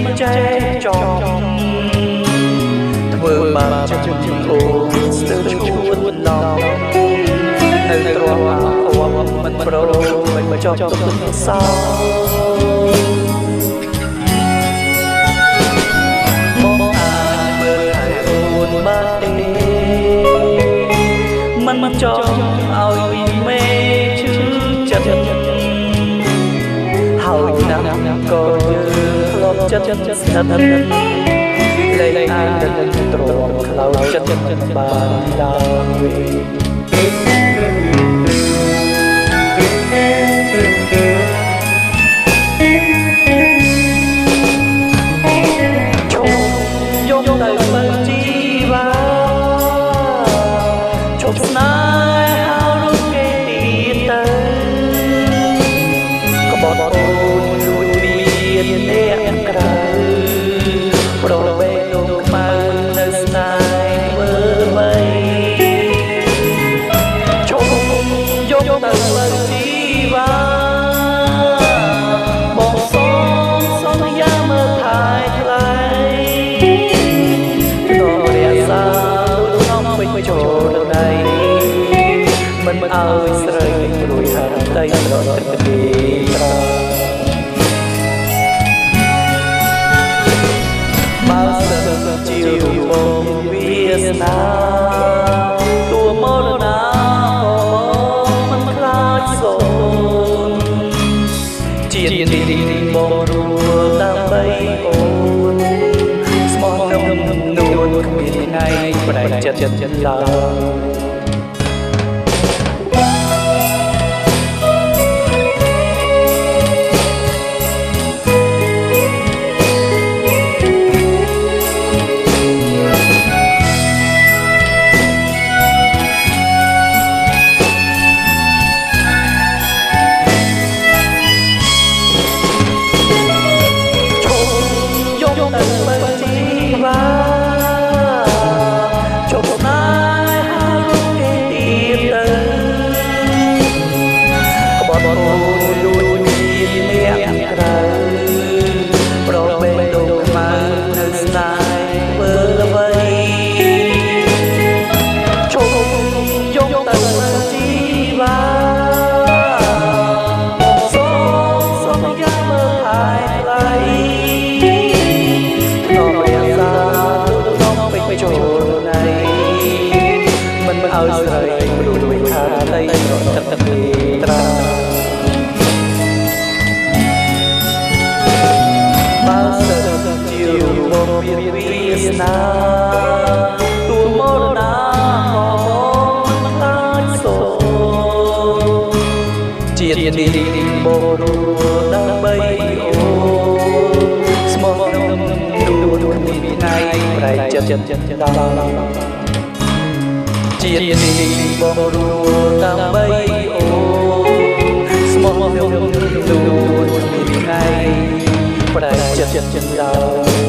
មិនចេះចង់ធ្វើបានចិត្តអូស្ទើរឈួនឡងនៅទ្រាំអវមិនប្រោមិនចប់ទុកសោមកអាចមើលឲ្យអូនបានទេមិនចង់ឲ្យមេឈឺចិត្តហើយណាស់ក៏ធ្លាប់ចិត្តស្និទ្ធលែងអានទ្រាំខ្លោចចិត្តបានឡើយមិនឲ្យស្រីរួយហាត់ដីត្រទឹកទីត្រាបើសិនជាបងវាសនាតួមរណាមិនខ្លាចសូនជាតិនេះបងរួដើម្បីអូនស្មោះនួនគ្មានថ្ងៃប្រែចិត្តឡើយឲ្យស្រីរួយខាដីទឹកទីត្រាបើសិនជាបងវាសនាតួមរណាក៏មិនខ្លាចសូនជាតិនេះបងរួដើម្បីអូស្មោះនួនមានថ្ងៃប្រែចិត្តដល់ជាតិនេះបងរួដើម្បីអូស្មោះនួនមានថ្ងៃប្រែចិត្តដល់